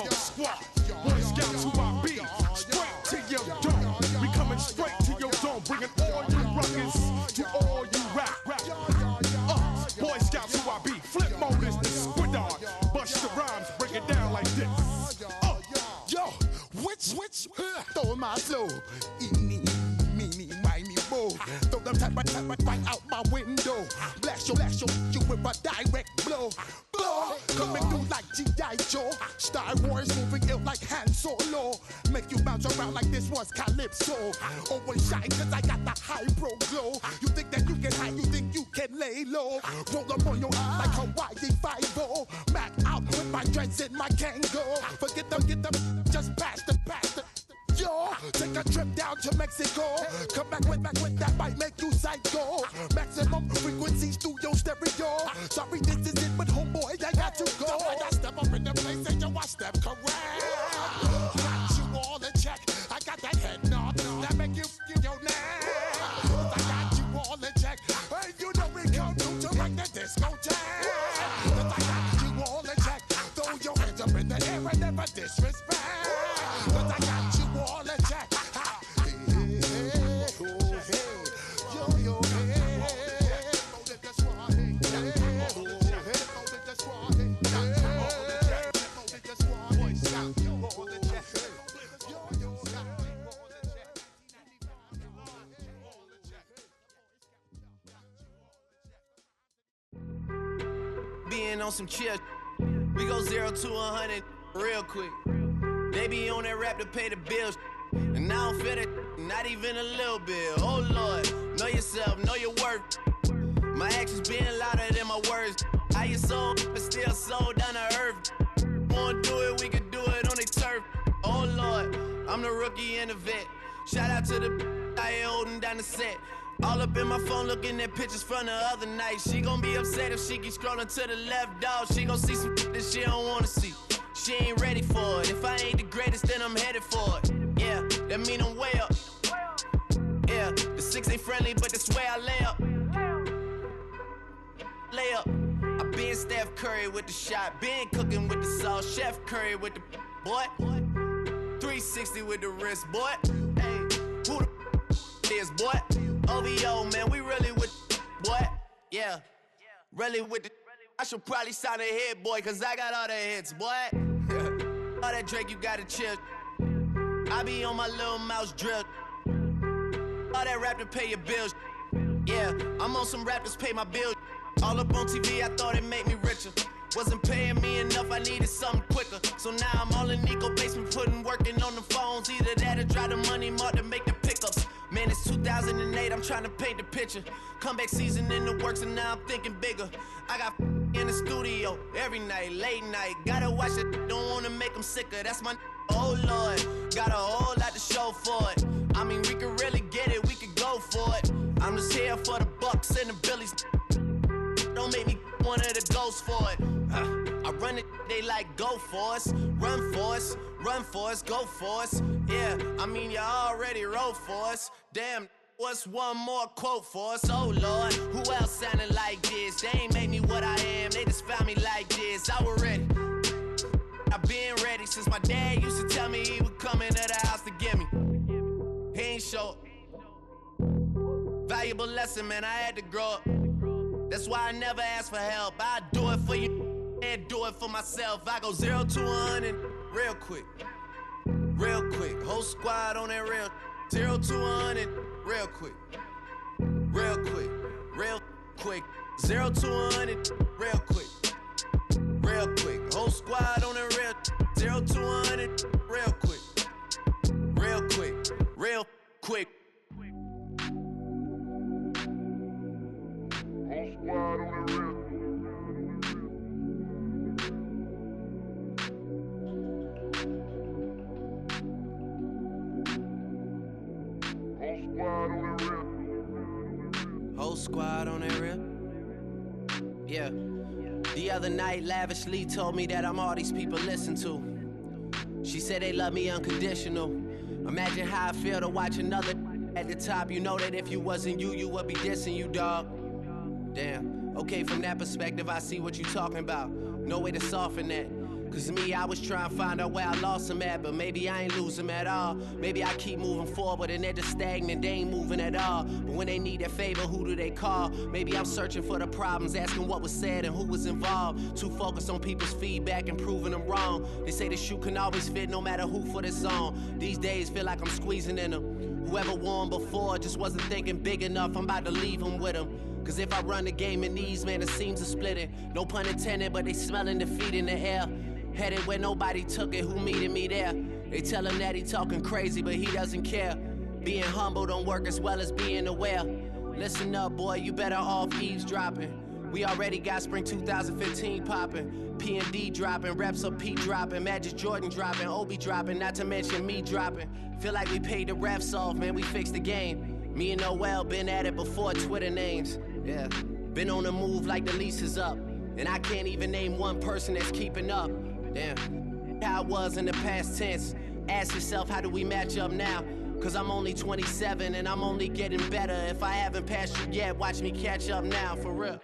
Echelon squad, Boy Scouts who I be, straight to your dome. We coming straight to your dome, bringing all you ruckus to all you rap. Boy Scouts who I be, flip mode is the squid on. Bust the rhymes, break it down like this. Yo, which, throw my flow. Eeny, meeny, miny, mo. Throw them type right out my window. Blast you with a direct blow. Coming through like G.I. Joe. Star Wars moving ill like Han Solo. Make you bounce around like this was Calypso. Always shine cause I got the high pro glow. You think that you can hide, you think you can lay low. Roll up on your eye like Hawaii 5-0. Mac out with my dreads in my Kango. Forget them, get them, just pass the. Yo, take a trip down to Mexico. Come back with that might make you psycho. Maximum frequency studio stereo. Sorry, this is it, but homeboy, I got to go. I step up in the place and yo, I step correct. Got you all in check. I got that head nod that make you your neck. I got you all in check. Hey, you know we come through to like the discotheque. I got you all in check. Throw your hands up in the air and never disrespect. Cause I got you all in check. Being on some chill, we go 0 to 100 real quick. They be on that rap to pay the bills, and I don't feel it, not even a little bit. Oh Lord, know yourself, know your worth. My actions being louder than my words. How you sold, but still sold down to earth. Wanna do it, we can do it on the turf. Oh Lord, I'm the rookie and the vet. Shout out to the I ain't holding down the set. All up in my phone looking at pictures from the other night. She gon' be upset if she keep scrolling to the left, dog. She gon' see some that she don't wanna see. She ain't ready for it. If I ain't the greatest, then I'm headed for it. Yeah, that mean I'm way up. Yeah, the 6 ain't friendly, but that's where I lay up. Lay up. I been Steph Curry with the shot. Been cooking with the sauce. Chef Curry with the boy. 360 with the wrist, boy. Hey, who the is, boy? OVO, man, we really with boy. Yeah, really with the. I should probably sign a hit, boy, cause I got all the hits, boy. All that Drake, you gotta chill. I be on my little mouse drill. All that rap to pay your bills. Yeah, I'm on some rappers pay my bills. All up on TV, I thought it made me richer. Wasn't paying me enough, I needed something quicker. So now I'm all in Nico basement, working on the phones. Either that or drive the money mark to make the pickups. Man, it's 2008, I'm trying to paint the picture. Comeback season in the works and now I'm thinking bigger. I got in the studio every night, late night. Gotta watch it, don't wanna make them sicker. That's my oh Lord, got a whole lot to show for it. I mean, we could really get it, we could go for it. I'm just here for the Bucks and the Billies. Don't make me one of the ghosts for it. I run it, they like go for us. Run for us, run for us, go for us. Yeah, I mean you already wrote for us. Damn, what's one more quote for us? Oh Lord, who else sounded like this? They ain't made me what I am, they just found me like this. I was ready, I been ready since my dad used to tell me he would come into the house to get me. He ain't show up. Valuable lesson, man, I had to grow up. That's why I never ask for help. I do it for you and do it for myself. I go 0 to 100 real quick. Real quick. Whole squad on that real. 0 to 100 real quick. Real quick. Real quick. 0 to 100 real quick. Real quick. Whole squad on that real. 0 to 100 real quick. Real quick. Real quick. Squad on the real. Whole squad on that real. Yeah. The other night, lavishly told me that I'm all these people listen to. She said they love me unconditional. Imagine how I feel to watch another at the top. You know that if you wasn't you, you would be dissing you, dog. Damn. Okay, from that perspective, I see what you talking about. No way to soften that. Cause me, I was trying to find out where I lost them at, but maybe I ain't lose them at all. Maybe I keep moving forward and they're just stagnant, they ain't moving at all. But when they need that favor, who do they call? Maybe I'm searching for the problems, asking what was said and who was involved. Too focused on people's feedback and proving them wrong. They say the shoe can always fit no matter who for this song. These days feel like I'm squeezing in them. Whoever won before just wasn't thinking big enough, I'm about to leave them with them. Cause if I run the game in these, man, the seams are splitting. No pun intended, but they smelling defeat in the air. Headed where nobody took it, who meeting me there? They tell him that he talking crazy, but he doesn't care. Being humble don't work as well as being aware. Listen up, boy, you better off eavesdropping. We already got spring 2015 popping. P&D dropping, reps up P dropping, Magic Jordan dropping, Obi dropping, not to mention me dropping. Feel like we paid the refs off, man, we fixed the game. Me and Noel been at it before Twitter names. Yeah, been on the move like the lease is up. And I can't even name one person that's keeping up. Damn, how it was in the past tense. Ask yourself, how do we match up now? Cause I'm only 27 and I'm only getting better. If I haven't passed you yet, watch me catch up now, for real.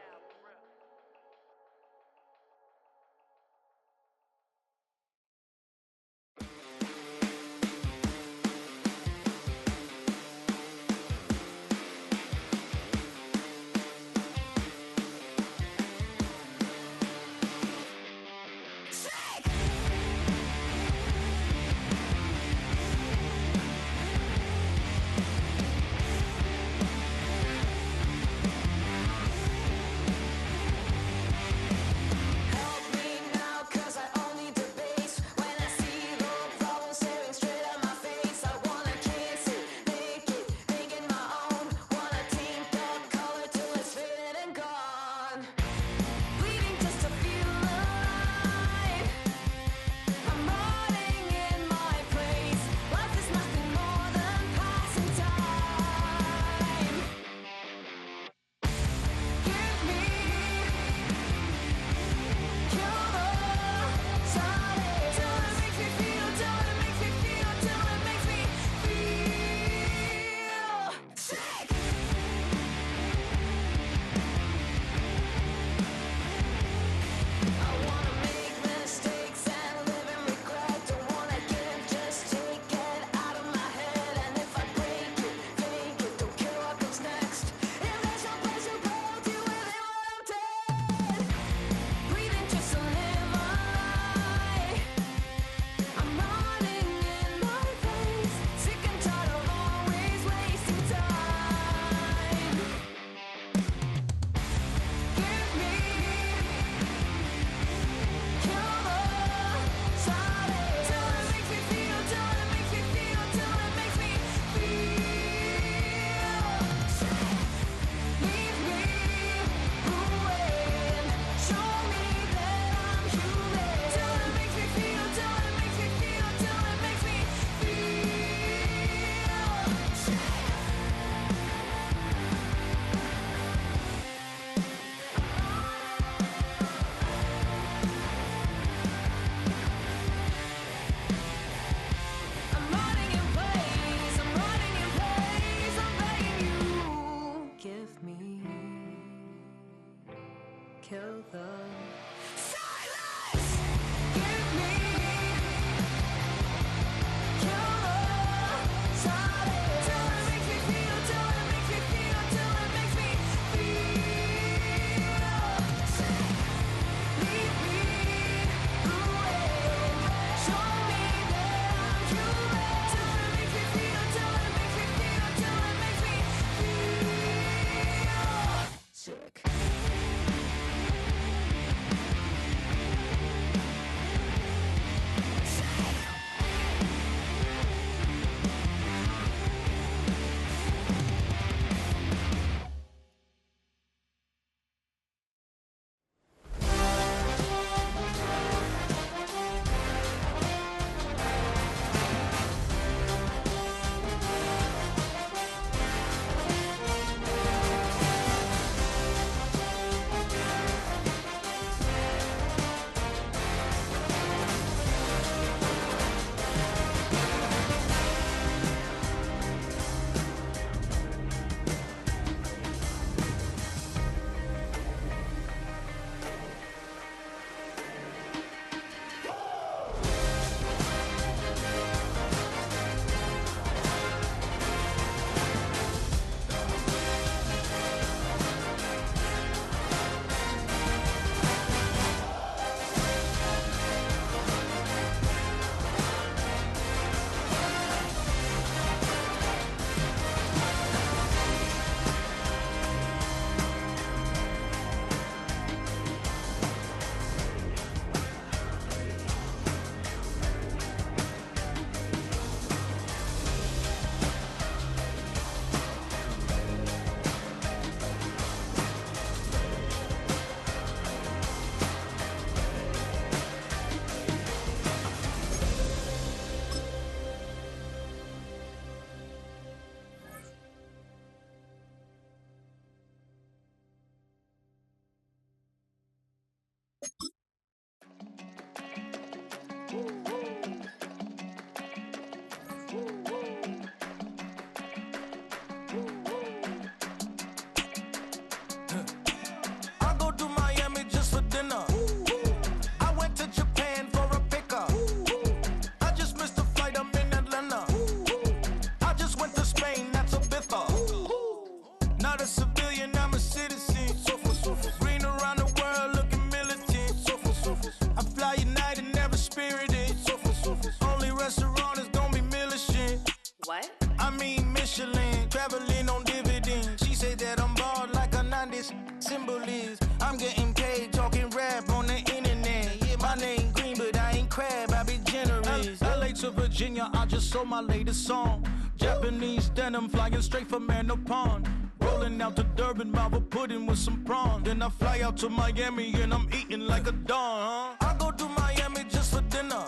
LA to Virginia, I just sold my latest song. Japanese denim flying straight from Manapon. Rolling out to Durban, Malva pudding with some prawn. Then I fly out to Miami and I'm eating like a don, huh? I go to Miami just for dinner.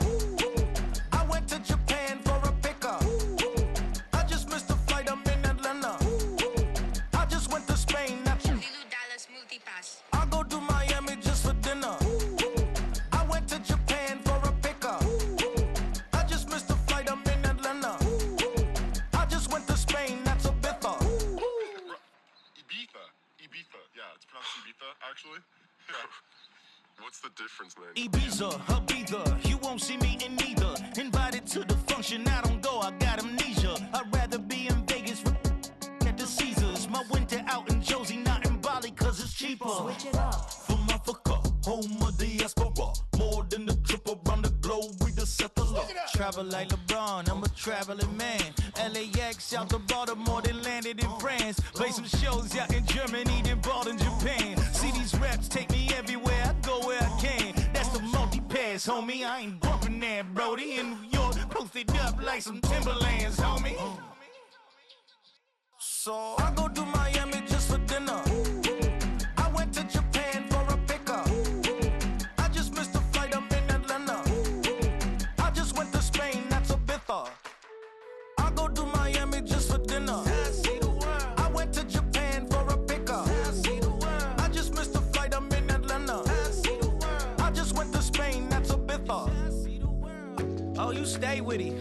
I went to Japan for a pickup. I just missed the flight, I'm in Atlanta. I just went to Spain, that's $1 multipass. I go to Miami just for dinner. I went to Japan for a pickup. I just missed the flight, I'm in Atlanta. I just went to Spain, that's a bither. Ibiza. Yeah, it's pronounced Ibiza, actually. Yeah. What's the difference, man? Ibiza, Ibiza, you won't see me in neither. Invited to the function, I don't go, I got amnesia. I'd rather be in Vegas at the Caesars. My winter out in Josie, not in Bali, cause it's cheaper. Switch it up. From Africa, home of the diaspora. More than the trip around the globe, we the settler. Travel like LeBron, I'm a traveling man. LAX out to Baltimore, then landed in France. Play some shows out in Germany, then bought in Japan. See these raps take me everywhere, I go where I can. That's the multi-pass, homie, I ain't bumping that, Brody. In New York, posted up like some Timberlands, homie. So I go to Miami just for dinner. I went to Japan for a pickup. I just missed the flight, I'm in Atlanta. I just went to Spain, that's a bither. I go to Miami just for dinner. I went to Japan for a pickup. I just missed the flight, I'm in Atlanta. I just went to Spain, that's a bither. Oh, you stay with it.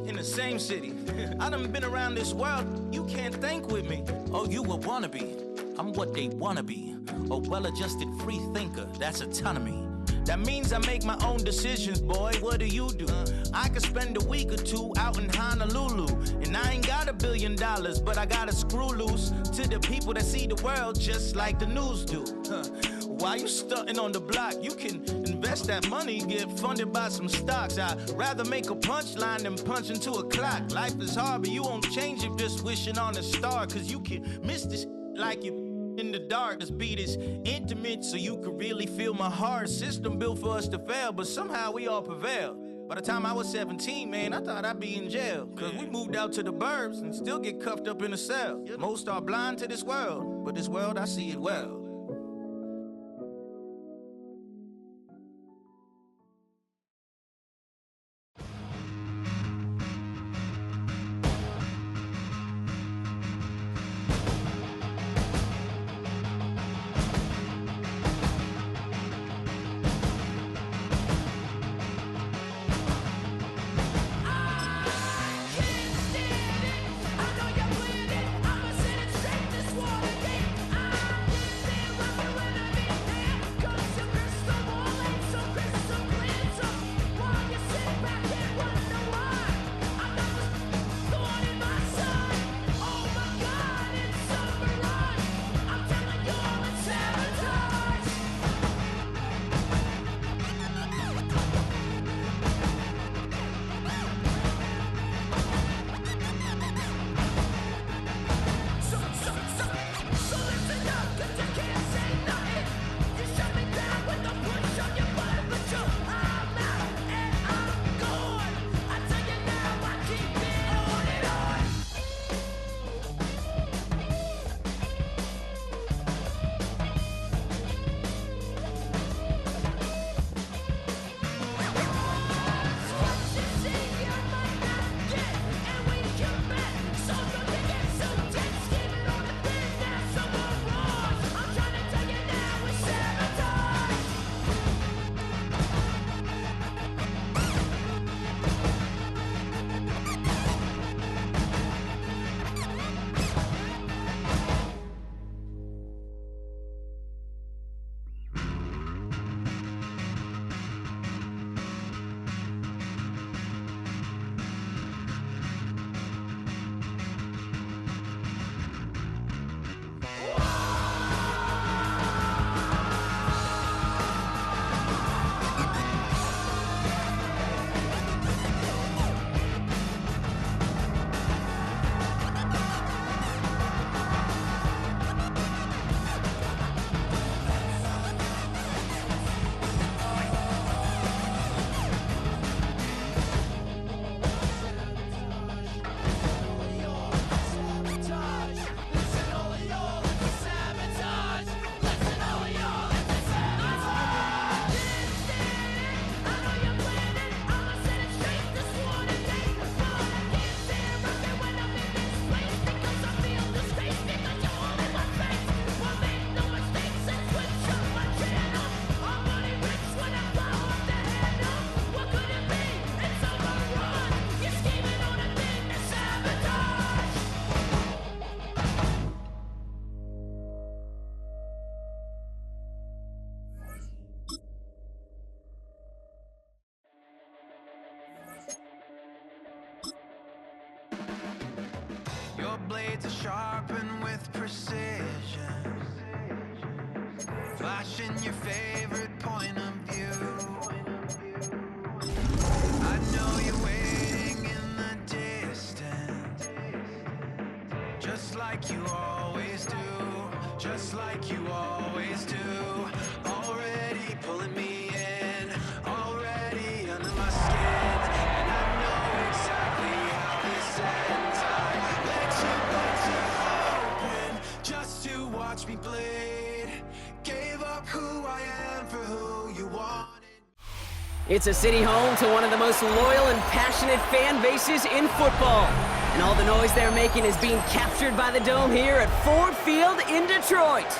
In the same city. I done been around this world, you can't think with me. Oh, you a wannabe, I'm what they wanna be. A well-adjusted free thinker, that's autonomy. That means I make my own decisions, boy, what do you do? I could spend a week or two out in Honolulu. And I ain't got $1 billion, but I got a screw loose to the people that see the world just like the news do. While you stunting on the block, you can invest that money, get funded by some stocks. I'd rather make a punchline than punch into a clock. Life is hard, but you won't change it just wishing on a star. Cause you can miss this like you in the dark. This beat is intimate, so you can really feel my heart. System built for us to fail, but somehow we all prevail. By the time I was 17, man, I thought I'd be in jail. Cause we moved out to the burbs and still get cuffed up in a cell. Most are blind to this world, but this world, I see it well. sharpened with precision. Flashing your favorite point of view. I know you're waiting in the distance, just like you always do, just like you always do. Already pulling me in, already under my skin, and I know exactly how this ends. I let you open just to watch me bleed. Gave up who I am for who you wanted. It's a city home to one of the most loyal and passionate fan bases in football. And all the noise they're making is being captured by the Dome here at Ford Field in Detroit.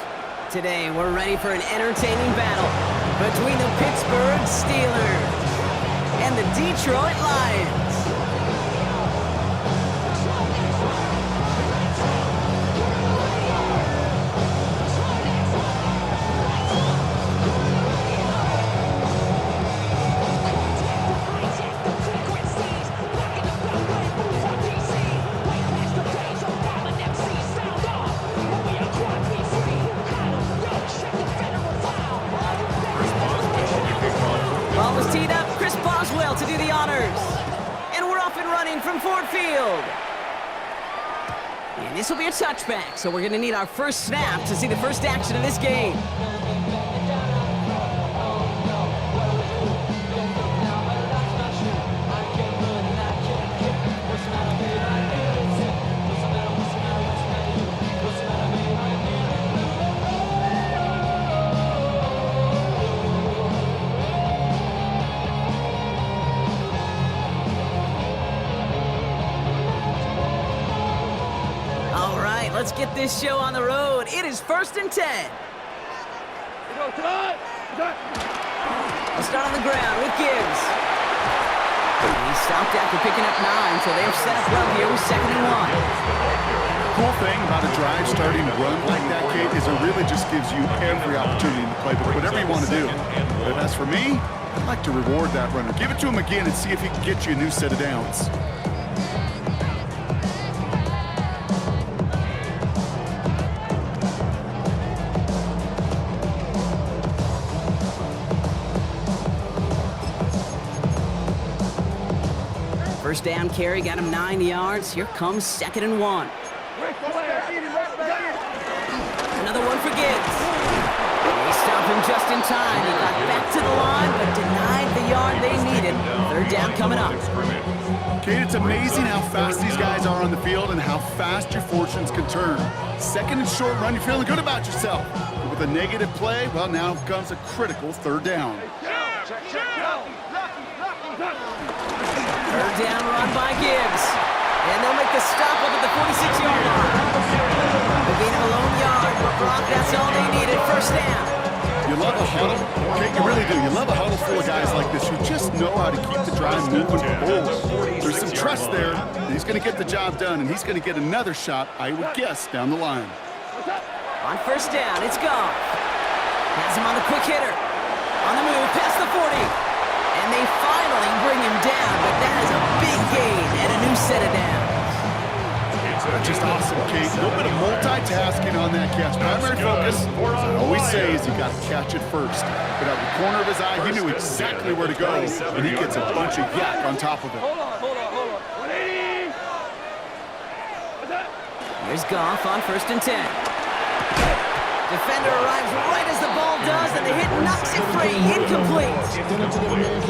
Today, we're ready for an entertaining battle between the Pittsburgh Steelers and the Detroit Lions. Ball was teed up, Chris Boswell to do the honors. And we're off and running from Ford Field. And this will be a touchback, so we're going to need our first snap to see the first action of this game. Let's get this show on the road. It is 1st and 10. We'll start on the ground with Gibbs. He stopped after picking up 9, so they're set up well here with 2nd and 1. Cool thing about a drive starting to run like that, Kate, is it really just gives you every opportunity to play whatever you want to do. But as for me, I'd like to reward that runner. Give it to him again and see if he can get you a new set of downs. First down carry got him 9 yards. Here comes 2nd and 1. Another one for Gibbs. They stopped him just in time. He got back to the line, but denied the yard they needed. 3rd down coming up. Kate, it's amazing how fast these guys are on the field and how fast your fortunes can turn. 2nd and short run, you're feeling good about yourself. But with a negative play, well, now comes a critical 3rd down. 3rd down run by Gibbs. And they'll make the stop up at the 46-yard line. They'll gain him a lone yard, but Brock, that's all they needed. 1st down. You love a huddle. Kate, you really do. You love a huddle full of guys like this who just know how to keep the drive moving forward. There's some trust there. He's going to get the job done, and he's going to get another shot, I would guess, down the line. On 1st down, it's Goff. Has him on the quick hitter. On the move, past the 40. And they finally bring him down, but that is a big gain and a new set of downs. That's just awesome, Kate. A little bit of multitasking on that catch. Primary focus, as I always say, is you got to catch it first. But out of the corner of his eye, he knew exactly where to go, and he gets a bunch of yak on top of it. Here's Goff on 1st and 10. Defender arrives right as the ball does, and the hit knocks it free. Incomplete.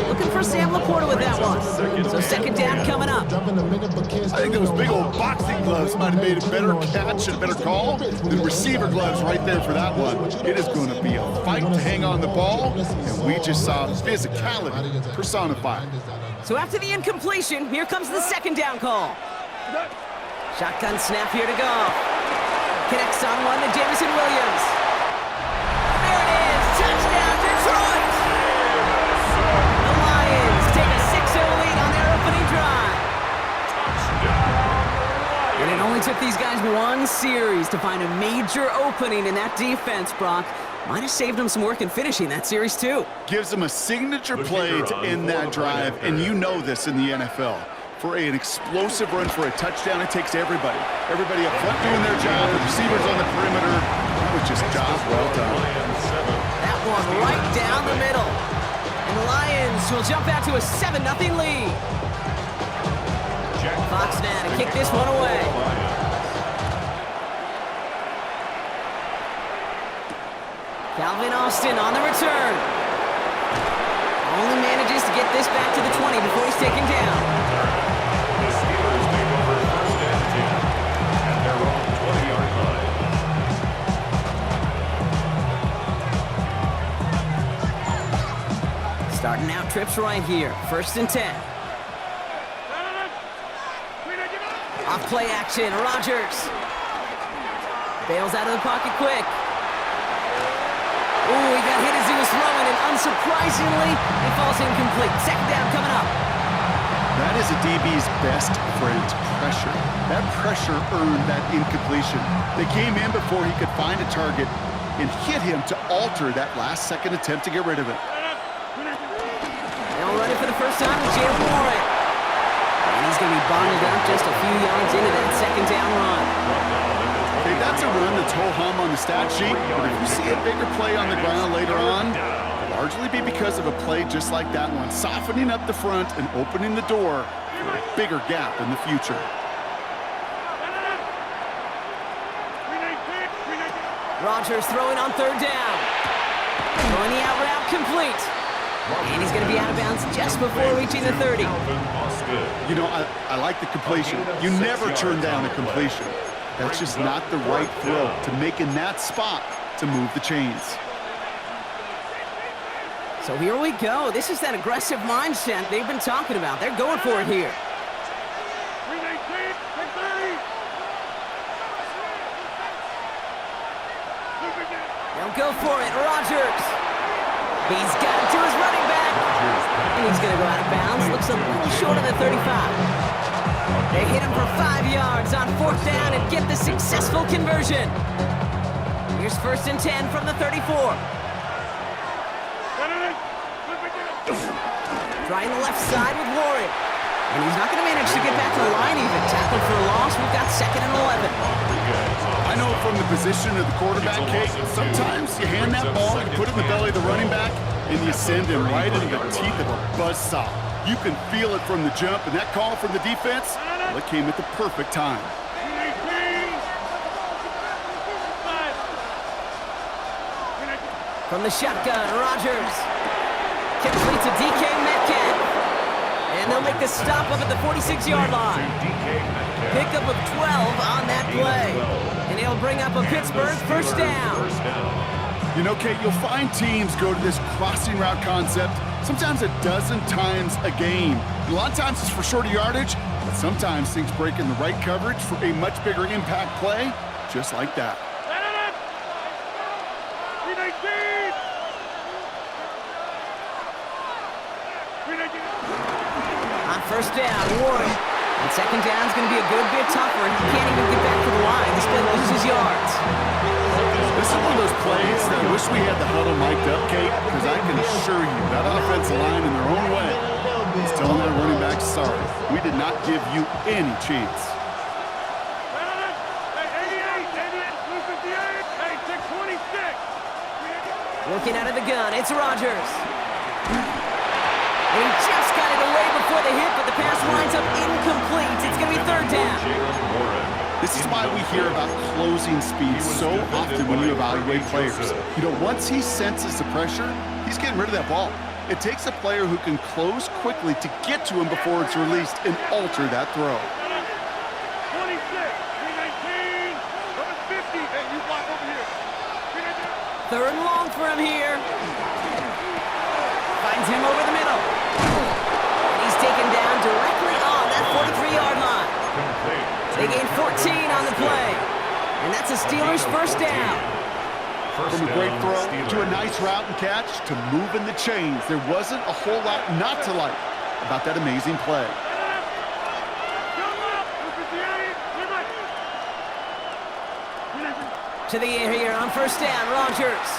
Looking for Sam Laporta with that one. So 2nd down coming up. I think those big old boxing gloves might have made a better catch and a better call than receiver gloves right there for that one. It is going to be a fight to hang on the ball, and we just saw physicality personified. So after the incompletion, here comes the 2nd down call. Shotgun snap here to Goff. Connects on one to Jameson Williams. There it is, touchdown Detroit! The Lions take a 6-0 lead on their opening drive. And it only took these guys one series to find a major opening in that defense, Brock. Might have saved them some work in finishing that series, too. Gives them a signature play to end that drive, and you know this in the NFL. For an explosive run for a touchdown, it takes everybody. Everybody up front doing their job, the receivers on the perimeter. That was just job well done. That one right down the middle. And the Lions will jump out to a 7-0 lead. Fox now to kick this one away. Calvin Austin on the return. Only manages to get this back to the 20 before he's taken down. The Steelers take over first and 10 at their own 20-yard line. Starting out trips right here. 1st and 10. Off play action. Rodgers bails out of the pocket quick. Ooh, he got hit as he was throwing, and unsurprisingly, it falls incomplete. 2nd down coming up. That is a DB's best friend, pressure. That pressure earned that incompletion. They came in before he could find a target and hit him to alter that last-second attempt to get rid of it. They'll run it for the first time with Jalen Warren. And he's going to be bundled up just a few yards into that 2nd down run. Okay, that's a run that's ho-hum on the stat sheet, but if you see a bigger play on the ground later on, it'll largely be because of a play just like that one, softening up the front and opening the door for a bigger gap in the future. Rodgers throwing on 3rd down. Throwing the out route complete. And he's going to be out of bounds just before reaching the 30. You know, I like the completion. You never turn down a completion. That's just not the right throw to make in that spot to move the chains. So here we go. This is that aggressive mindset they've been talking about. They're going for it here. They'll go for it. Rodgers. He's got it to his running back. And he's going to go out of bounds. Looks a little short of the 35. They hit him for 5 yards on 4th down and get the successful conversion. Here's 1st and 10 from the 34. Trying the left side with Warren. And he's not going to manage to get back to the line even. Tackled for a loss. We've got 2nd and 11. I know from the position of the quarterback, Kate, sometimes you hand that ball, you put it in the belly of the running back, and you send him right into the teeth of a buzzsaw. You can feel it from the jump, and that call from the defense, well, it came at the perfect time. From the shotgun, Rodgers. Complete to DK Metcalf. And they'll make the stop up at the 46-yard line. Pickup of 12 on that play. And he'll bring up a Pittsburgh 1st down. You know, Kate, you'll find teams go to this crossing route concept sometimes a dozen times a game. And a lot of times it's for shorter yardage, but sometimes things break in the right coverage for a much bigger impact play, just like that. On 1st down, Warren. And 2nd down's going to be a good bit tougher. He can't even get back to the line. He's going to lose his yards. This is one of those plays that I wish we had the huddle mic'd up, Kate, because I can assure you that offensive line in their own way is telling that running back, sorry, we did not give you any chance. Looking out of the gun, it's Rodgers. And he just got it away before the hit, but the pass winds up incomplete. It's going to be 3rd down. This is why we hear about closing speed so often when you evaluate players. You know, once he senses the pressure, he's getting rid of that ball. It takes a player who can close quickly to get to him before it's released and alter that throw. 26, 319, number 50, and you block over here. 3rd and long for him here. Finds him over the middle. And he's taken down directly on that 43-yard line. They gain 14 on the play. And that's a Steelers 1st down. From a great throw to a nice route and catch to moving the chains, there wasn't a whole lot not to like about that amazing play. To the air here on 1st down, Rodgers.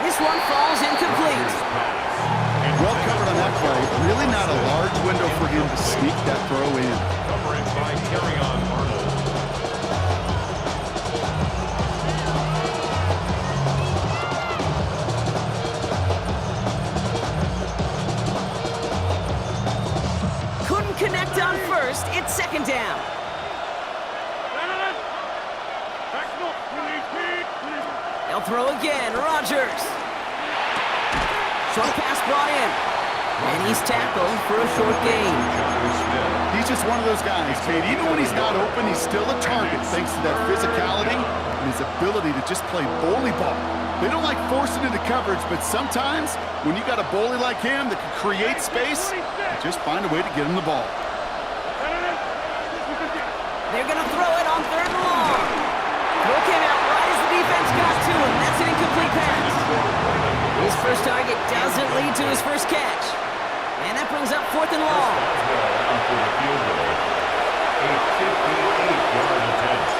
This one falls incomplete. Well covered on that play. Really not a large window to sneak that throw in. Covering by Carry-On Arnold. Couldn't connect on first. It's second down. They'll throw again. Rodgers. Short pass brought in. And he's tackled for a short gain. He's just one of those guys, Kate. Even when he's not open, he's still a target thanks to that physicality and his ability to just play bully ball. They don't like forcing into coverage, but sometimes when you got a bully like him that can create space, just find a way to get him the ball. They're going to throw it on third and long. Throw came out right as the defense got to him. That's an incomplete pass. His first target doesn't lead to his first catch. And that brings up fourth and long. For the field goal. A 58-yard attempt.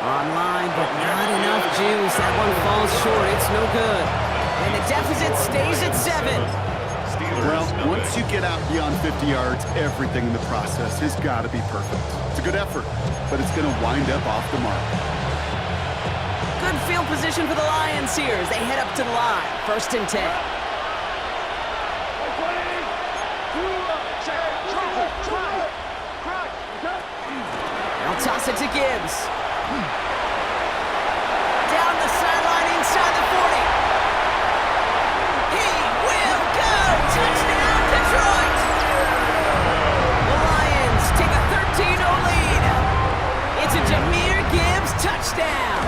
Online, but not enough juice. That one falls short. It's no good. And the deficit stays at 7. Well, once you get out beyond 50 yards, everything in the process has got to be perfect. It's a good effort, but it's going to wind up off the mark. Good field position for the Lions here as they head up to the line. First and 10. They'll toss it to Gibbs. Down the sideline inside the 40. He will go! Touchdown, Detroit! The Lions take a 13-0 lead. It's a Jahmyr Gibbs touchdown.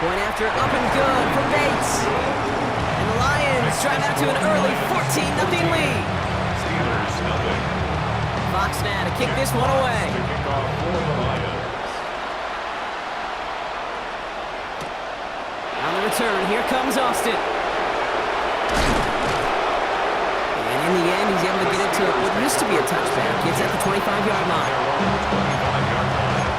Point after up and good for Bates. And the Lions drive out to an early 14-0 lead. Steelers nothing. Fox now to kick this one away. Kickoff for the Lions. On the return, here comes Austin. And in the end, he's able to get it to what used to be a touchback. It's at the 25-yard line. 25-yard line.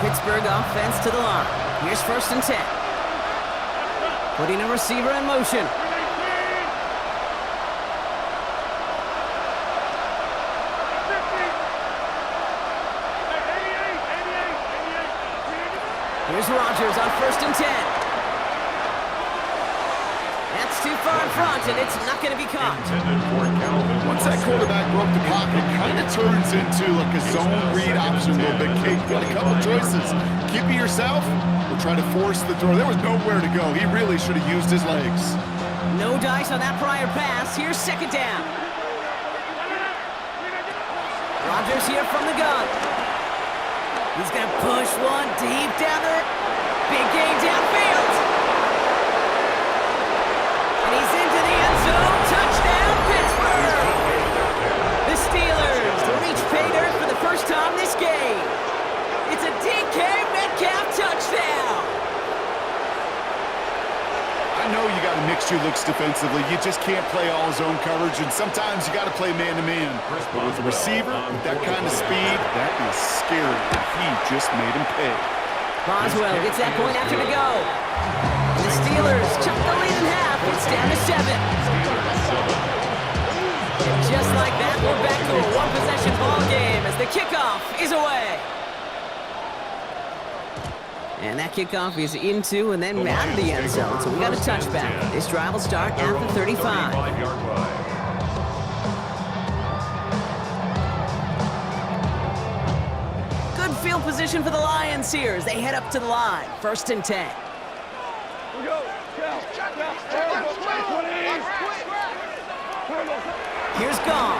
Pittsburgh offense to the line. Here's first and 10. Putting a receiver in motion. Here's Rodgers on first and 10. That's too far in front, and it's not going to be caught. Once that quarterback broke the pocket, it kind of turns into like a zone read option a little bit. Kate, you got a couple choices. Keep it yourself or try to force the throw. There was nowhere to go. He really should have used his legs. No dice on that prior pass. Here's second down. Rodgers here from the gun. He's going to push one deep down the big game downfield. And he's into the end zone. Touchdown, Pittsburgh! The Steelers reach pay dirt for the first time this game. It's a DK Metcalf touchdown. I know you got to mix your looks defensively. You just can't play all zone coverage, and sometimes you got to play man-to-man. But with a receiver with that kind of speed, that is scary. He just made him pay. Boswell gets that point after to go. The Steelers chop the lead in half. It's down to 7. And just like that, we're back to a one-possession ball game as the kickoff is away. And that kickoff is into and then out of the end zone. So we got a touchback. This drive will start at the 35. 35-yard line. Good field position for the Lions here as they head up to the line. First and 10. Here's Gone.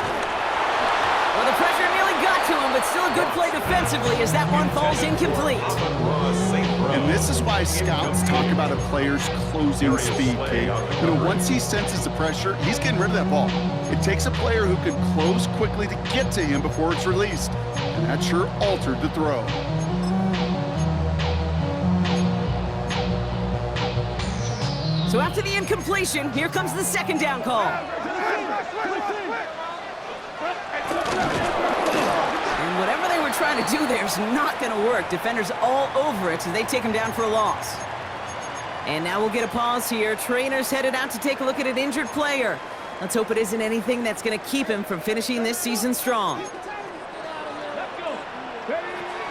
Well, the pressure nearly got to him, but still a good play defensively as that one falls incomplete. And this is why scouts talk about a player's closing speed, Kate. You know, once he senses the pressure, he's getting rid of that ball. It takes a player who can close quickly to get to him before it's released. And that sure altered the throw. So after the incompletion, here comes the second down call. And whatever they were trying trying to do there is not going to work. Defenders all over it, so they take him down for a loss. And now we'll get a pause here. Trainer's headed out to take a look at an injured player. Let's hope it isn't anything that's going to keep him from finishing this season strong.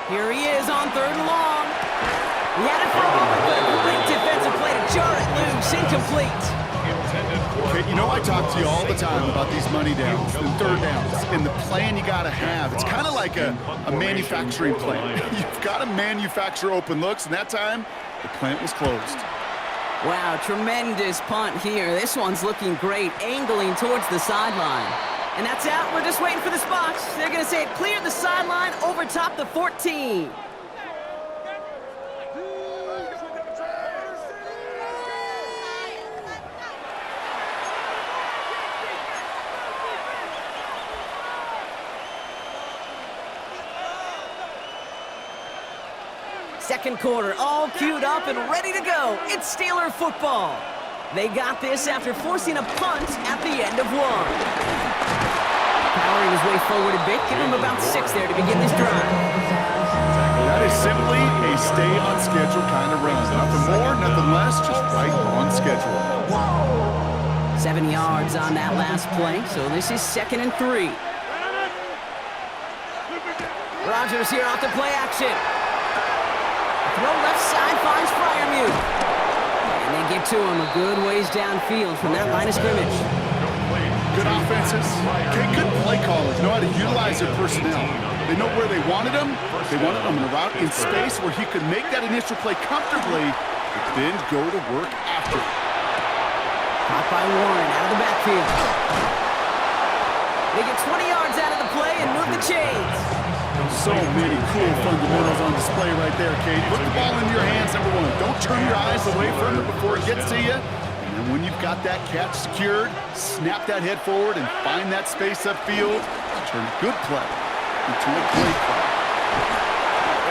Here he is on 3rd and long. He had it for a moment, but a great defensive play to jar it loose. Incomplete. Okay, you know I talk to you all the time about these money downs and 3rd downs and the plan you got to have. It's kind of like a manufacturing plant. You've got to manufacture open looks, and that time the plant was closed. Wow, tremendous punt here. This one's looking great, angling towards the sideline. And that's out. We're just waiting for the spot. They're going to say it cleared the sideline over top the 14. Second quarter, all queued up and ready to go. It's Steeler football. They got this after forcing a punt at the end of one. Powering his way forward a bit, give him about 6 there to begin this drive. That is simply a stay on schedule kind of run. Nothing more, nothing less, just right on schedule. 7 yards on that last play, so this is 2nd and 3. Rodgers here off the play action. Throw left side finds Freiermuth. And they get to him a good ways downfield from that line of scrimmage. Good offenses. Okay, good play callers. Know how to utilize their personnel. They know where they wanted him. They wanted him in a route in space where he could make that initial play comfortably, but then go to work after. Caught by Warren out of the backfield. They get 20 yards out of the play and move the chains. So many cool fundamentals on display right there, Kate. Put the ball into your hands, number 1. Don't turn your eyes away from it before it gets to you. And then when you've got that catch secured, snap that head forward and find that space upfield to turn a good play into a great play.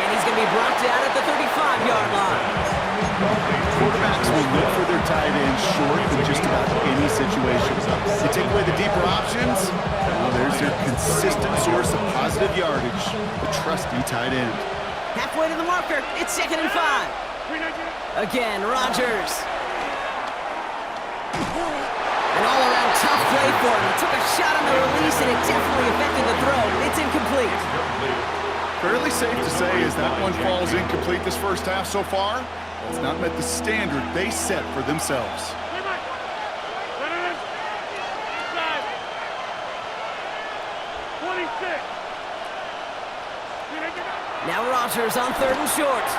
And he's going to be brought down at the 35-yard line. Quarterbacks will look for their tight end short in just about any situation. They take away the deeper options. Well, there's their consistent source of positive yardage, the trusty tight end. Halfway to the marker, it's 2nd and 5. Again, Rodgers. An all-around tough play for him. He took a shot on the release, and it definitely affected the throw. It's incomplete. Fairly safe to say as that one falls incomplete this first half so far, it's not met the standard they set for themselves. Now Rodgers on 3rd and short.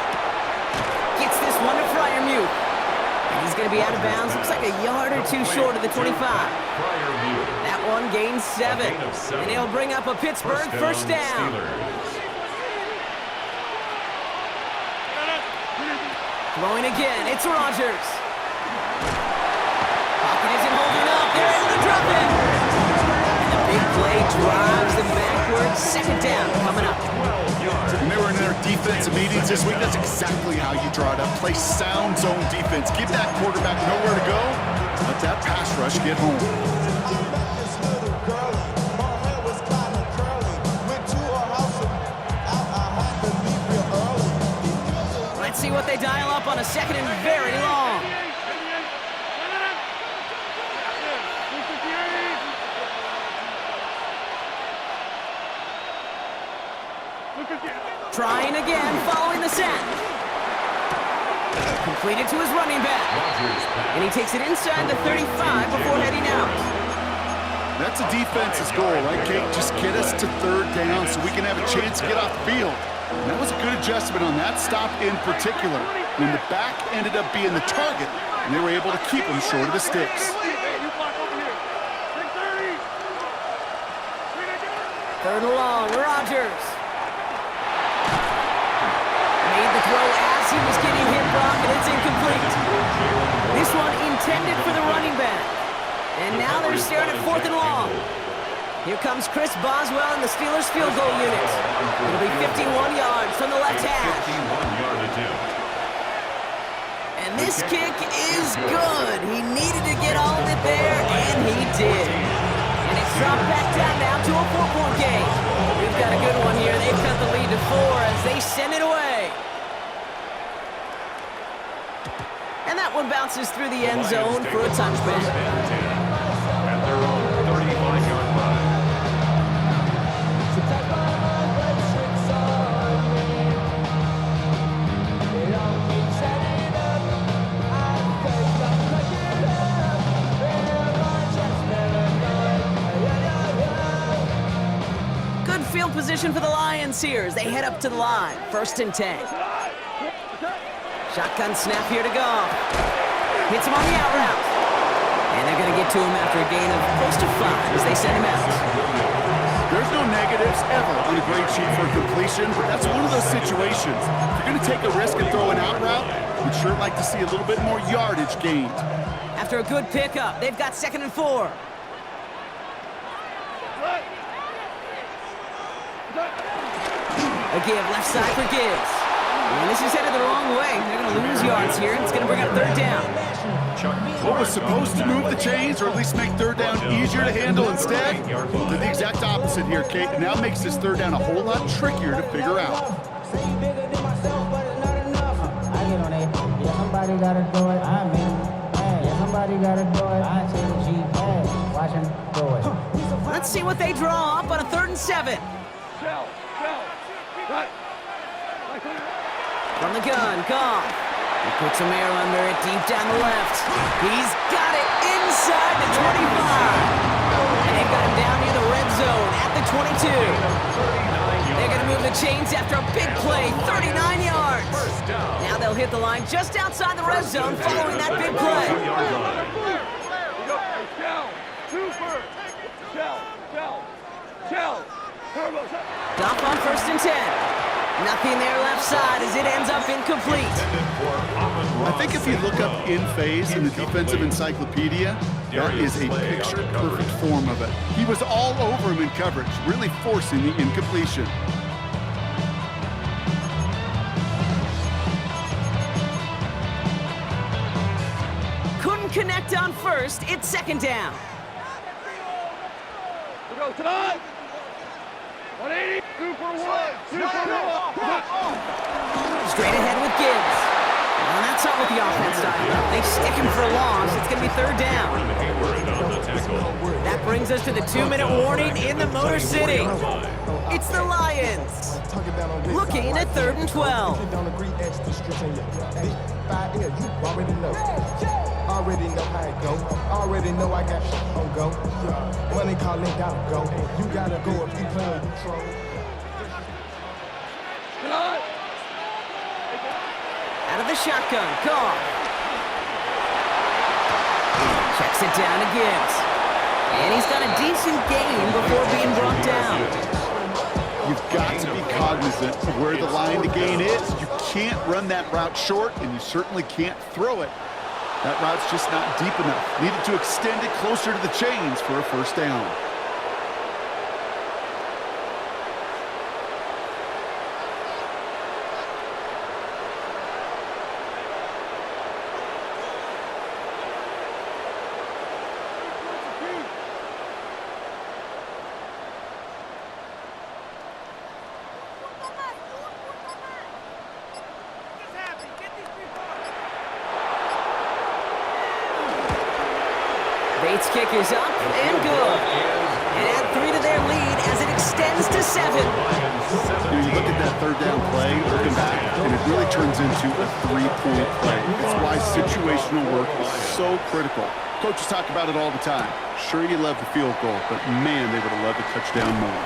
Gets this one to Freiermuth. And he's going to be out of bounds. Looks like a yard or 2 short of the 25. That one gains 7. And he'll bring up a Pittsburgh first down. Throwing again, it's Rodgers. Pocket isn't holding up. They're able to drop him. And the big play drives them backwards. 2nd down coming up. When they were in their defensive meetings this week, that's exactly how you draw it up. Play sound zone defense. Give that quarterback nowhere to go. Let that pass rush get home. Let's see what they dial up on a 2nd and very long. Trying again, following the sack. Completed to his running back. And he takes it inside the 35 before heading out. That's a defense's goal, right, Kate? Just get us to 3rd down so we can have a chance to get off the field. And that was a good adjustment on that stop in particular, when the back ended up being the target, and they were able to keep him short of the sticks. 3rd and long, Rodgers. Made the throw as he was getting hit, Brock, and it's incomplete. This one intended for the running back. And now they're staring at 4th and long. Here comes Chris Boswell in the Steelers field goal unit. It'll be 51 yards from the left hash. And this kick is good. He needed to get all of it there, and he did. And it's dropped back down now to a 4-point game. they've got a good one here. They've cut the lead to 4 as they send it away. And that one bounces through the end zone for a touchback. At their own 35-yard line. Good field position for the Lions here as they head up to the line. 1st and 10. Shotgun snap here to Goff. Hits him on the out route. And they're going to get to him after a gain of close to 5 as they send him out. There's no negatives ever on a grade sheet for completion, but that's one of those situations. If you're going to take a risk and throw an out route, we'd sure like to see a little bit more yardage gained. After a good pickup, they've got 2nd and 4. A give left side for Gibbs. And this is headed the wrong way. They're going to lose yards here. It's going to bring up 3rd down. What was supposed to move the chains or at least make 3rd down easier to handle instead? Did the exact opposite here, Kate. And now makes this 3rd down a whole lot trickier to figure out. Somebody gotta do it. I'm in. Hey, somebody gotta do it. I take the G. Hey, watch him do it. Let's see what they draw up on a 3rd and 7. From the gun, Goff. He puts some air under it deep down the left. He's got it inside the 25. And they've got him down near the red zone at the 22. They're going to move the chains after a big play, 39 yards. Now they'll hit the line just outside the red zone following that big play. Goff on 1st and 10. Nothing there left side as it ends up incomplete. I think if you look up in phase in the defensive encyclopedia, that is a picture-perfect form of it. He was all over him in coverage, really forcing the incompletion. Couldn't connect on 1st. It's 2nd down. We go tonight. 180, 2 for 1, 2 for 1. Straight ahead with Gibbs. Well, that's not what the offense does. They stick him for a loss. It's going to be 3rd down. That brings us to the 2-minute warning in the Motor City. It's the Lions. Looking at 3rd and 12. Already know how it go. Already know I got shit on go. Money calling, gotta go. You gotta go if you play on control. Out of the shotgun, Goff. Checks it down to Gibbs. And he's got a decent gain before being brought down. You've got to be cognizant of where the line to gain is. You can't run that route short, and you certainly can't throw it. That route's just not deep enough. Needed to extend it closer to the chains for a 1st down. Bates' kick is up and good. And add 3 to their lead as it extends to 7. You look at that 3rd down play, looking back, and it really turns into a 3-point play. That's why situational work is so critical. Coaches talk about it all the time. Sure, you love the field goal, but man, they would have loved a touchdown more.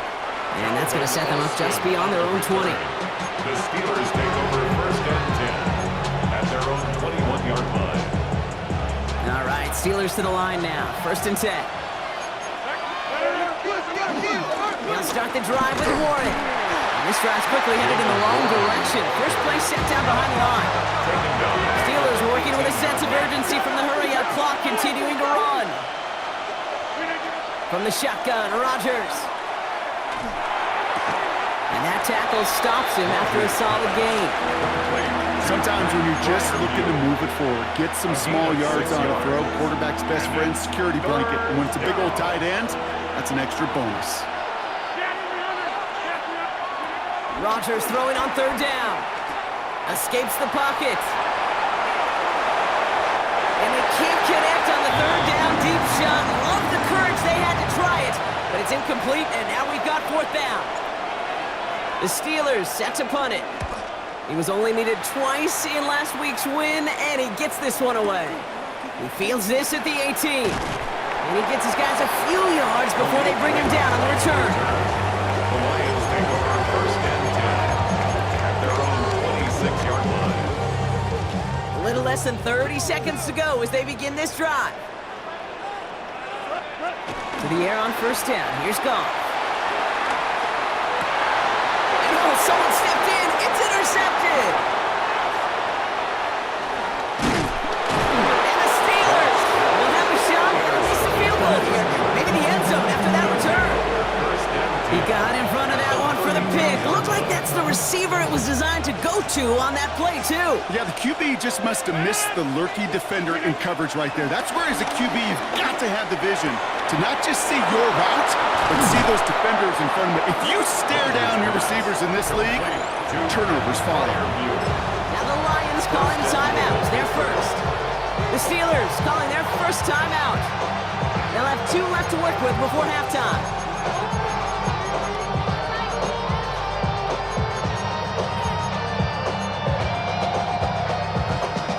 And that's going to set them up just beyond their own 20. The Steelers take over 1st and 10 at their own 21-yard line. All right, Steelers to the line now. 1st and 10. They'll start the drive with Warren. This drive's quickly headed in the wrong direction. First play set down behind the line. Steelers working with a sense of urgency from the hurry-up clock, continuing to run. From the shotgun, Rodgers. And that tackle stops him after a solid gain. Sometimes when you're just looking to move it forward, get some small yards on a throw, quarterback's best friend, security blanket. And when it's a big old tight end, that's an extra bonus. Rogers throwing on third down. Escapes the pocket. And they can't connect on the third down deep shot. Love the courage they had to try it, but it's incomplete, and now we've got fourth down. The Steelers set to punt it. He was only needed twice in last week's win, and he gets this one away. He fields this at the 18. And he gets his guys a few yards before they bring him down on the return. The Lions take over first and 10 at their own 26-yard line. A little less than 30 seconds to go as they begin this drive. To the air on first down. Here's Goff. And oh, someone stepped in. It's intercepted. And the Steelers will have a shot at at least a field goal here. Maybe the end zone after that return. He got in front of that one for the pick. Looked like that's the receiver it was designed to go to on that play, too. Yeah, the QB just must have missed the lurky defender in coverage right there. That's where, as a QB, you've got to have the vision to not just see your route, but see those defenders in front of you. If you stare down your receivers in this league, turnovers follow. Now the Lions calling timeouts, their first. The Steelers calling their first timeout. They'll have 2 left to work with before halftime.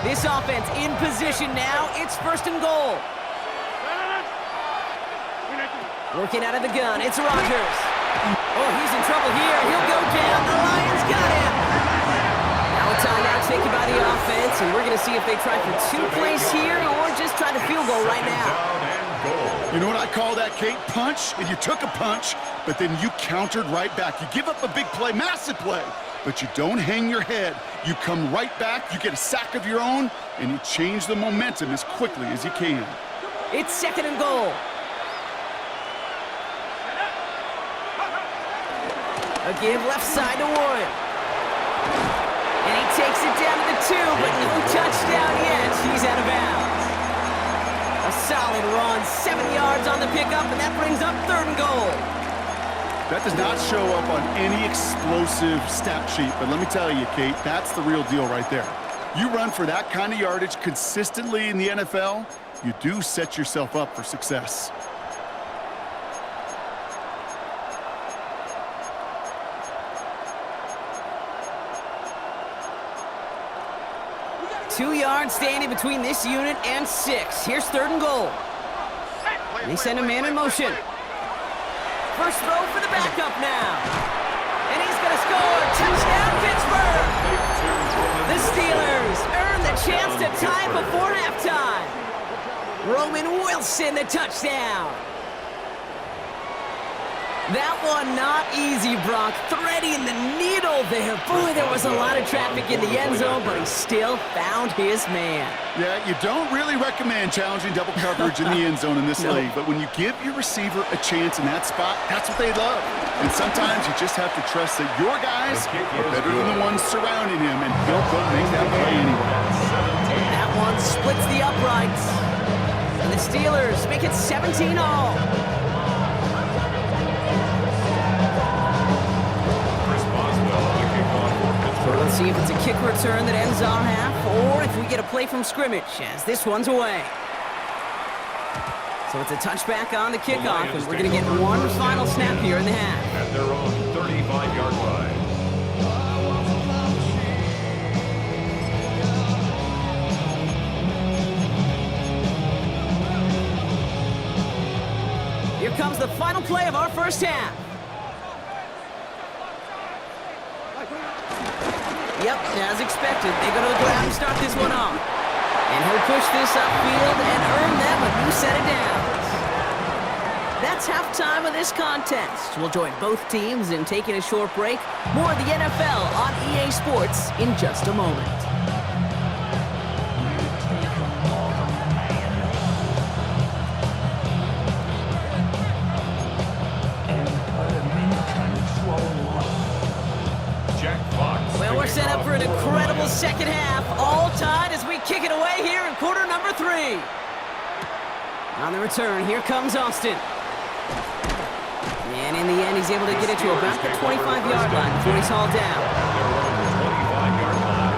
This offense in position now. It's first and goal. Working out of the gun. It's Rogers. Oh, he's in trouble here. He'll go down. The Lions got him. Now a timeout taken by the offense, and we're going to see if they try for 2 plays here or just try to field goal right now. You know what I call that, Kate? Punch, and you took a punch, but then you countered right back. You give up a big play, massive play, but you don't hang your head. You come right back, you get a sack of your own, and you change the momentum as quickly as you can. It's second and goal. A give left side to Warren. And he takes it down to the 2, but no touchdown yet. He's out of bounds. A solid run, 7 yards on the pickup, and that brings up third and goal. That does not show up on any explosive stat sheet, but let me tell you, Kate, that's the real deal right there. You run for that kind of yardage consistently in the NFL, you do set yourself up for success. Two yards standing between this unit and 6. Here's third and goal. They send a man in motion. First throw for the backup now. And he's going to score. Touchdown, Pittsburgh. The Steelers earn the chance to tie before halftime. Roman Wilson, the touchdown. That one not easy, Brock. Threading the needle there. Boy, there was a lot of traffic in the end zone, but he still found his man. Yeah, you don't really recommend challenging double coverage in the end zone in this league, but when you give your receiver a chance in that spot, that's what they love. And sometimes you just have to trust that your guys are better than the ones surrounding him, and he'll go make that play anyway. That one splits the uprights. And the Steelers make it 17-all. Let's see if it's a kick return that ends our half, or if we get a play from scrimmage, as this one's away. So it's a touchback on the kickoff, and we're going to get one final snap here in the half. At their own 35-yard line. Here comes the final play of our first half. Yep, as expected, they go to the ground and start this one off. And he'll push this upfield and earn them a new set of downs. That's halftime of this contest. We'll join both teams in taking a short break. More of the NFL on EA Sports in just a moment. Well, we're set up for an incredible second half. All tied as we kick it away here in quarter number 3. On the return, here comes Austin. And in the end, he's able to get it to about the 25-yard line before he's hauled down. Their own 25-yard line.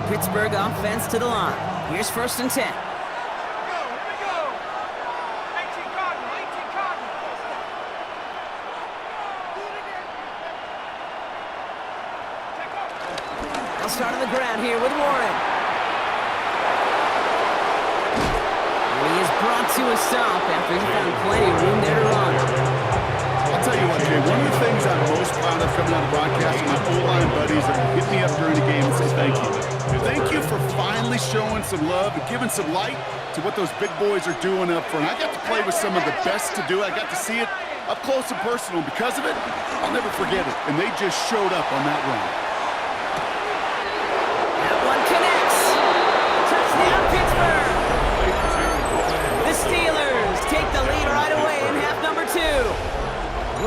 Pittsburgh offense to the line. Here's 1st and 10. Here we go. 18 Cardinal, 18 Cardinal. They'll start on the ground here with Warren. And he is brought to a stop after he found plenty of room there to run. I'll tell you what, Jay, one of the things I'm most proud of coming out of broadcasting, my O-line buddies that hit me up during the game and say thank you. Thank you for finally showing some love and giving some light to what those big boys are doing up front. I got to play with some of the best to do it. I got to see it up close and personal. Because of it, I'll never forget it. And they just showed up on that run. That one connects. Touchdown, Pittsburgh. The Steelers take the lead right away in half number 2.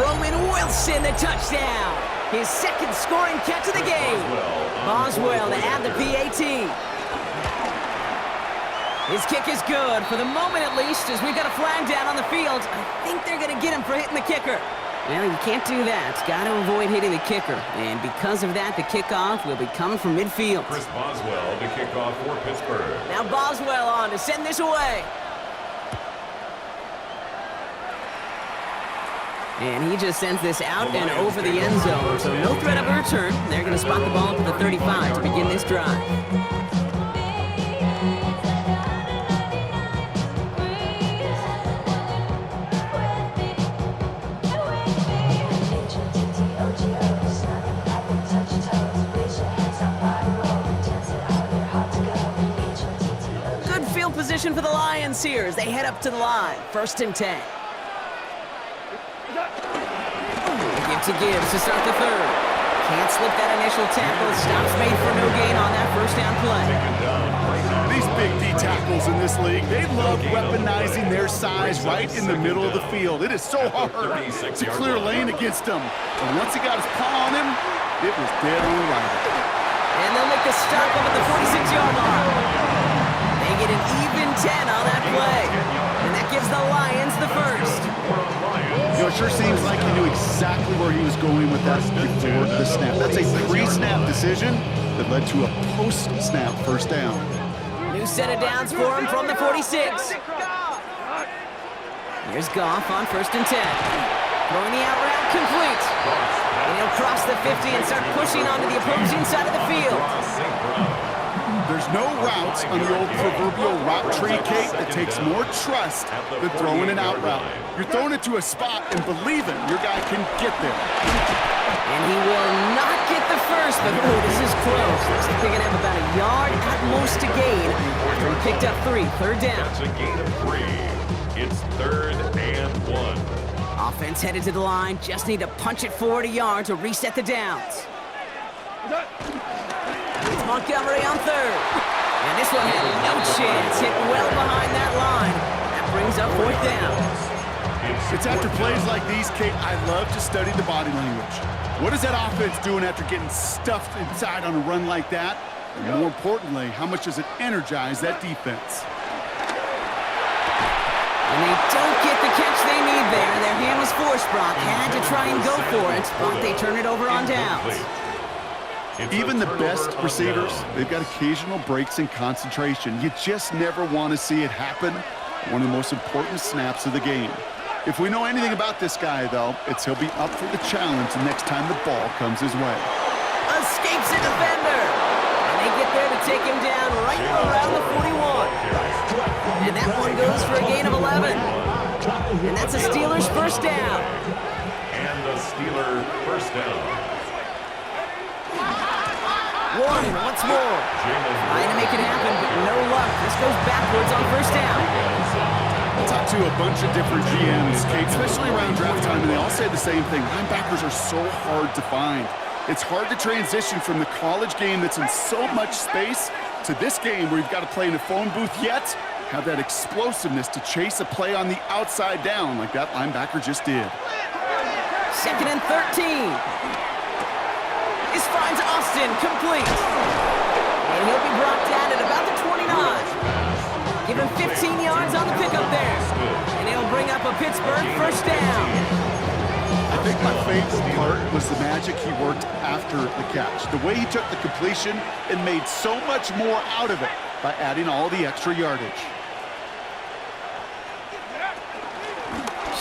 Roman Wilson, the touchdown. His second scoring catch of the game. Boswell to add the PAT. His kick is good, for the moment at least, as we've got a flag down on the field. I think they're going to get him for hitting the kicker. Well, you can't do that. Got to avoid hitting the kicker. And because of that, the kickoff will be coming from midfield. Chris Boswell to kick off for Pittsburgh. Now Boswell on to send this away. And he just sends this out and over the end zone, so no threat of a return. They're going to spot the ball to the 35 to begin this drive. Good field position for the Lions here as they head up to the line. 1st and 10. To Gibbs to start the 3rd. Can't slip that initial tackle. Stops made for no gain on that 1st down play. These big D tackles in this league, they love weaponizing their size right in the middle of the field. It is so hard to clear lane against them. And once he got his paw on him, it was dead on arrival. And they'll make the stop up at the 46-yard line. They get an even 10 on that play. And that gives the Lions the 1st. You know, it sure seems like he knew exactly where he was going with that before the snap. That's a pre-snap decision that led to a post-snap 1st down. New set of downs for him from the 46. Here's Goff on 1st and 10. Throwing the out route complete. And he'll cross the 50 and start pushing onto the opposing side of the field. There's no routes on the old proverbial route tree, Kate, that takes more trust than throwing an out route. You're throwing it to a spot and believing your guy can get there. And he will not get the 1st, but oh, this is close. Looks like they're going to have about a yard at most to gain after he picked up 3. 3rd down. It's a gain of 3. It's 3rd and 1. Offense headed to the line. Just need to punch it forward a yard to reset the downs. It's Montgomery on 3rd. And this one had no chance. Hit well behind that line. That brings up 4th down. It's after plays like these, Kate, I love to study the body language. What is that offense doing after getting stuffed inside on a run like that? And more importantly, how much does it energize that defense? And they don't get the catch they need there. Their hand was forced, Brock. Had to try and go for it, but they turn it over on downs. Even the best receivers, they've got occasional breaks in concentration. You just never want to see it happen. One of the most important snaps of the game. If we know anything about this guy, though, it's he'll be up for the challenge the next time the ball comes his way. Escapes a defender. And they get there to take him down right around the 41. And that one goes for a gain of 11. And that's a Steelers 1st down. And the Steeler 1st down. Warren once more. Trying to make it happen, but no luck. This goes backwards on 1st down. I talked to a bunch of different GMs, Kate, especially around draft time, and they all say the same thing. Linebackers are so hard to find. It's hard to transition from the college game that's in so much space to this game where you've got to play in a phone booth, yet have that explosiveness to chase a play on the outside down like that linebacker just did. 2nd and 13. This finds Austin complete. And he'll be brought down at about the 29. Give him 15 yards on the pickup there. And he'll bring up a Pittsburgh first down. I think my favorite part was the magic he worked after the catch. The way he took the completion and made so much more out of it by adding all the extra yardage.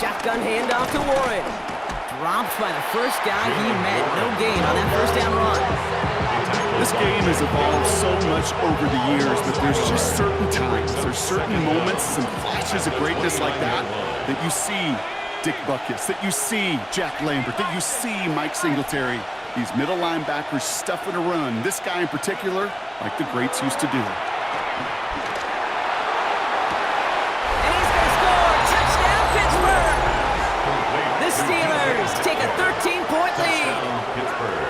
Shotgun handoff to Warren. Dropped by the first guy he met. No gain on that first down run. This game has evolved so much over the years, but there's just certain times, there's certain moments, some flashes of greatness like that you see Dick Butkus, that you see Jack Lambert, that you see Mike Singletary. These middle linebackers stuffing a run. This guy in particular, like the greats used to do. And he's going to score! Touchdown, Pittsburgh! The Steelers take a 13-point lead.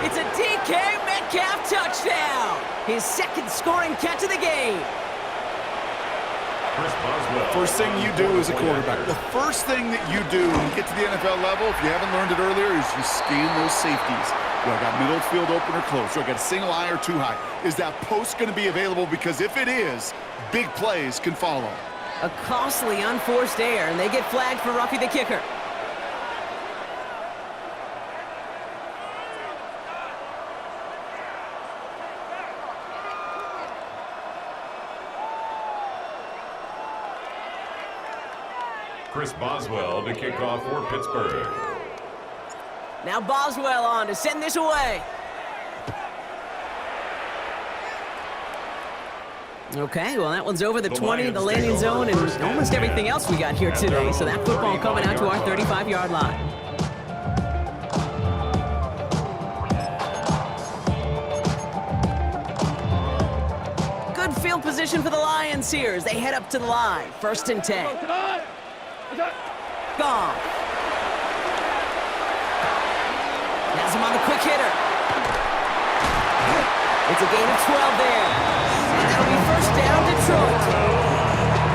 It's a DK Metcalf touchdown. His second scoring catch of the game. First thing you do as a quarterback, the first thing that you do when you get to the NFL level, if you haven't learned it earlier, is you scan those safeties. Do I got middle field open or close? Do I got a single high or two high? Is that post going to be available? Because if it is, big plays can follow. A costly unforced error, and they get flagged for Ruffy the kicker. Chris Boswell to kick off for Pittsburgh. Now Boswell on to send this away. Okay, well that one's over the 20, the landing zone, and almost everything else we got here today. So that football coming out to our 35-yard line. Good field position for the Lions here as they head up to the line. 1st and 10. Gone. Has him on the quick hitter. It's a gain of 12 there. And that'll be first down, Detroit.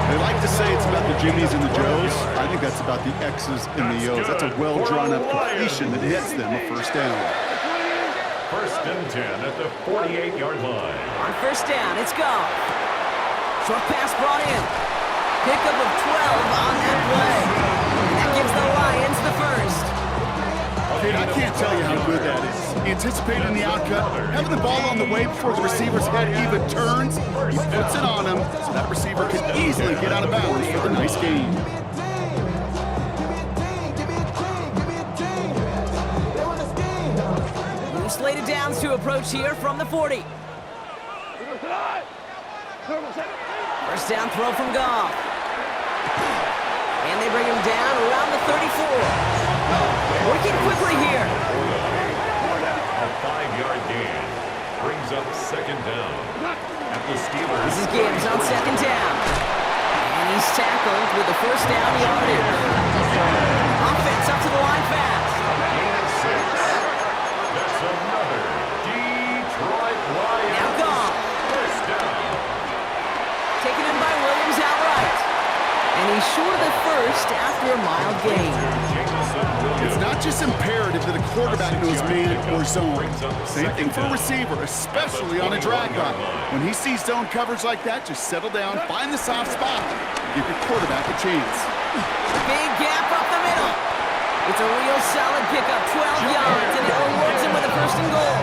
They like to say it's about the Jimmies and the Joes. I think that's about the X's and the O's. That's a well-drawn-up completion that hits them a first down. 1st and 10 at the 48-yard line. On first down, it's gone. Short pass brought in. Pickup of 12 on that play. And that gives the Lions the first. Kate, I can't tell you how good that is. Anticipating the outcut, having the ball on the way before the receiver's head even turns, he puts it on him so that receiver can easily get out of bounds for the nice gain. New slated downs to approach here from the 40. First down throw from Goff. And they bring him down around the 34. Working quickly here. A 5-yard gain brings up 2nd down. At the Steelers. This is Gibbs on 2nd down. And he's tackled with the first down yardage. Offense up to the line fast. Gain of 6. That's another Detroit Lions. Now Goff. First down. Taken in by Williams outright. And he's short of the first after a mild gain. It's not just imperative that a quarterback knows man or zone. Same thing for a receiver, especially on a drag route. When he sees zone coverage like that, just settle down, find the soft spot, and give your quarterback a chance. Big gap up the middle. It's a real solid pickup, 12 yards, and it rewards him with a 1st and goal.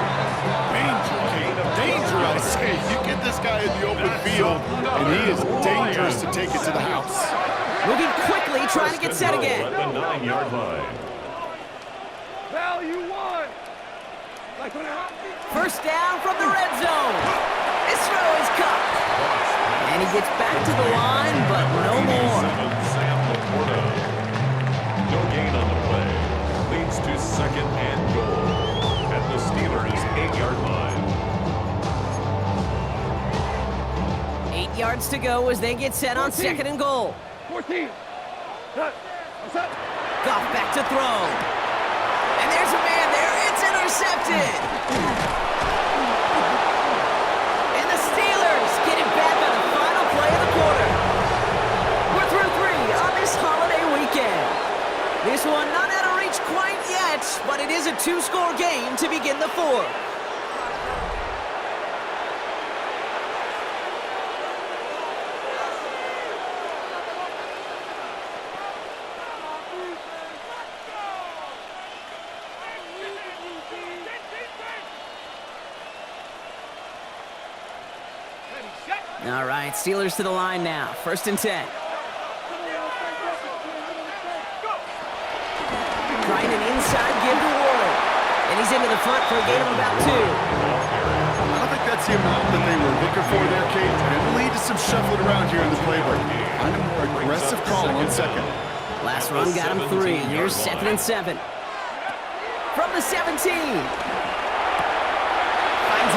Danger, I say. You get this guy in the open field, and he is dangerous to take it to the house. Moving quickly, trying to get set again. At the 9-yard line. Value 1. First down from the red zone. This throw is cut. And he gets back to the line, but no more. Sam Laporta. No gain on the play. Leads to 2nd and goal. At the Steelers' 8-yard line. 8 yards to go as they get set on 2nd and goal. 14. Goff back to throw. And there's a man there. It's intercepted. And the Steelers get it back on the final play of the quarter. We're through 3 on this holiday weekend. This one not out of reach quite yet, but it is a 2-score game to begin the 4th. All right, Steelers to the line now. 1st and 10. Trying an inside give to Ward. And he's into the front for a gain of about 2. I don't think that's the amount that they were looking for there, Kate. And it lead to some shuffling around here in the playbook. Find a more aggressive call on 2nd. Last run got him 3. Here's 2nd and 7. From the 17. Finds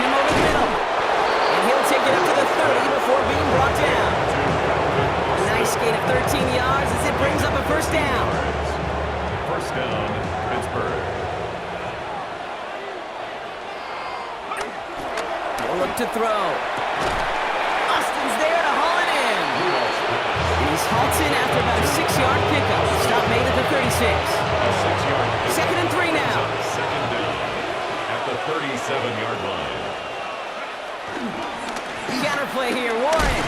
him over the middle. And he'll take it up to the 30 before being brought down. A nice gain of 13 yards as it brings up a 1st down. 1st down, Pittsburgh. He'll look to throw. Austin's there to haul it in. And he's halted after about a 6-yard pickup. Stop made at the 36. 2nd and 3 now. 2nd down at the 37-yard line. Counterplay here, Warren.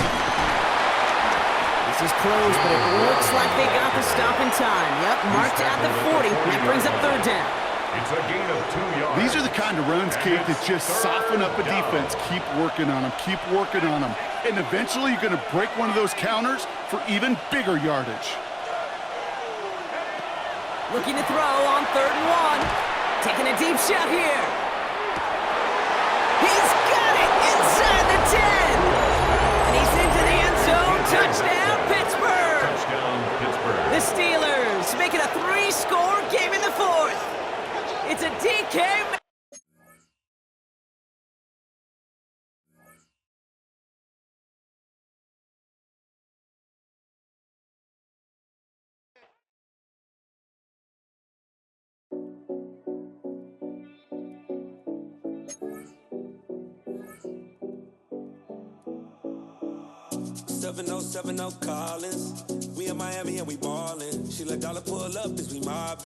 This is close, but it looks like they got the stop in time. Yep, marked at the 40. That brings up 3rd down. It's a gain of 2 yards. These are the kind of runs, Kate, that just soften up a defense. Keep working on them. Keep working on them. And eventually you're going to break one of those counters for even bigger yardage. Looking to throw on 3rd and 1. Taking a deep shot here. He's got it inside the 10. And he's into the end zone. Touchdown, Pittsburgh. Touchdown, Pittsburgh. The Steelers make it a 3-score game in the 4th. It's a DK. 7070 Collins. We in Miami and we ballin'. She let dollar pull up as we mob.